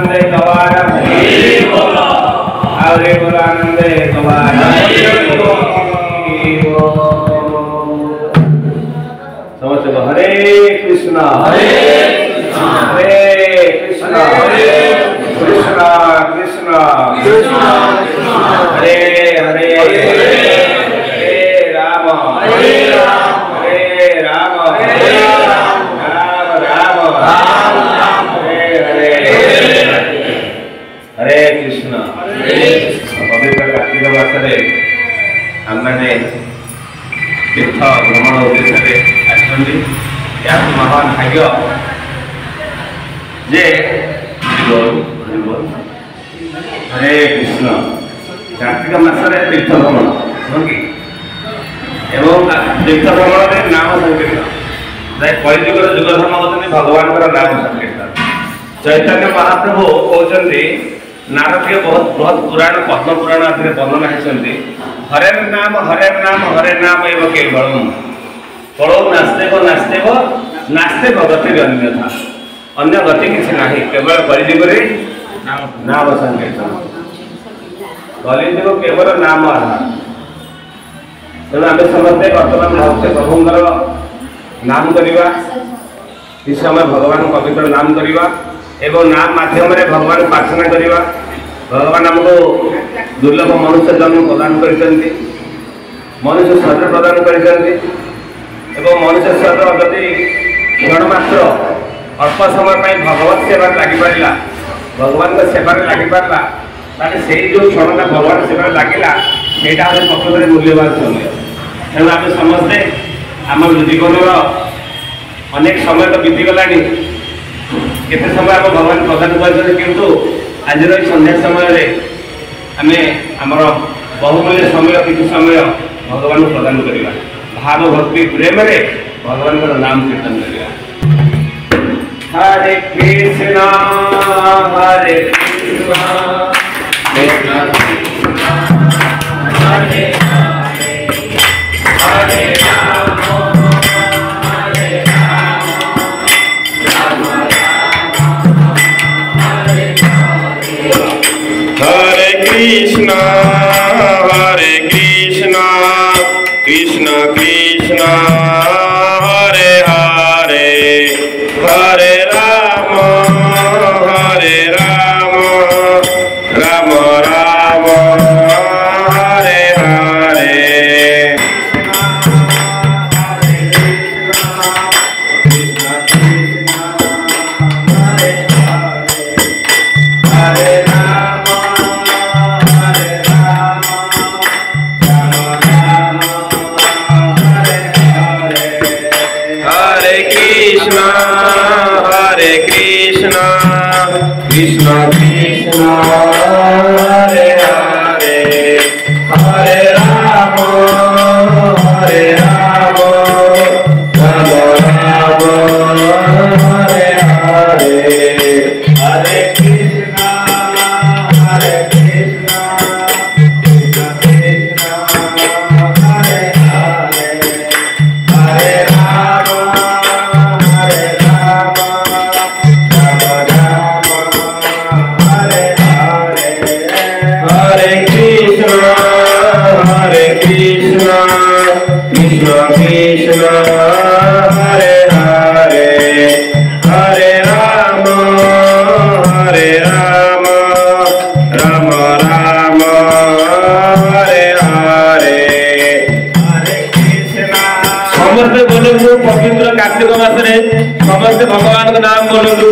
आनंद गवार हरे बोल आनंद गवार समझ लो। हरे कृष्णा हरे कृष्णा कृष्णा कृष्णा हरे हरे हरे राम हरे राम राम राम हरे हरे हरे कृष्ण। पवित्र कार्तिक मासरे आमने तीर्थ भ्रमण उद्देश्य आसुँच या महान भाग्य जे हरे कृष्ण कार्तिक मासरे तीर्थ भ्रमण कि तीर्थ भ्रमण नाम संकीर्तन कलिजुगर जुग धर्म होती भगवान नाम संकीर्तन। चैतन्य महाप्रभु कहते नारदीय बहुत बहुत पुराण पद्म पुराण वर्णना होती हरे नाम एवं केवलम फलो नास्तेव नास्तेव नास्तेव गति अन्यथा अन्य गति किसी ना केवल कलिजुगे नाम संकीर्तन कलिजुग केवल नाम आधार। तेणु आम समस्ते बर्तमान भक्त प्रभुंर नाम करवा इस समय भगवान पवित्र नाम करवा एवं नाम माध्यम भगवान प्रार्थना करवा। भगवान आमको दुर्लभ मनुष्य जन्म प्रदान कर मनुष्य शरीर प्रदान कर मनुष्य शरीर जदि क्षण मात्र अल्प समय भगवत सेवा लगी पारा भगवान सेवार लगी पारा से जो क्षणटा भगवान सेवा लगिला यहाँ हमें प्रकृत मूल्यवान समय। तेणु आम समस्ते आम जीवन अनेक समय तो बीतीगला केते समय आम भगवान प्रदान कर किंतु आज संध्या समय आम आमर बहुमूल्य समय किसी समय भगवान प्रदान करवा भाव भक्ति प्रेम भगवान नाम कीर्तन करवा। हरे कृष्णा हरे कृष्णा कृष्णा हरे हरे राम हरे कृष्णा कृष्णा कृष्णा हरे हरे हरे राम राम राम हरे हरे कृष्णा कृष्णा हरे हरे हरे राम राम राम हरे हरे हरे कृष्णा कृष्णा कृष्णा हरे हरे हरे राम कृष्णा कृष्णा हरे हरे हरे राम राम राम हरे हरे हरे कृष्णा। समस्ते बोलू पवित्र कार्तिक मासरे समस्ते भगवान का नाम बोलू।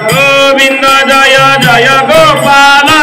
Govinda Jaya Jaya Gopala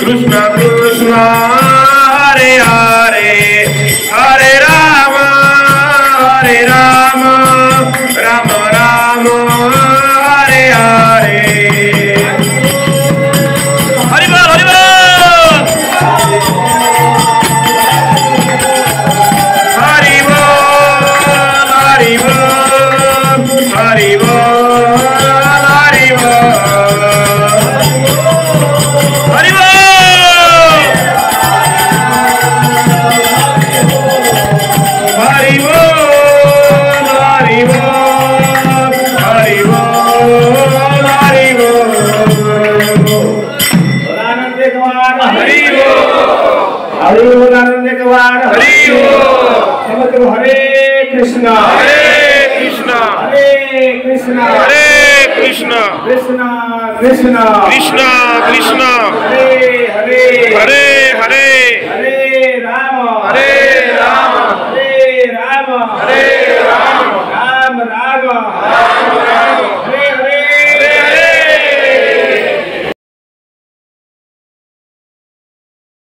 Krishna Krishna Hare Hare Hare Ram Ram Ram Hare Hare Hari बोल हरि बोल हरि बोल हरि बोल हरि बोल हरि बोल हरि बोल हरि बोल हरि बोल हरि बोल हरि बोल आनंद कुमार हरि बोल आनंद कुमार हरि बोल समझो हरे कृष्णा कृष्णा कृष्णा कृष्णा कृष्णा कृष्णा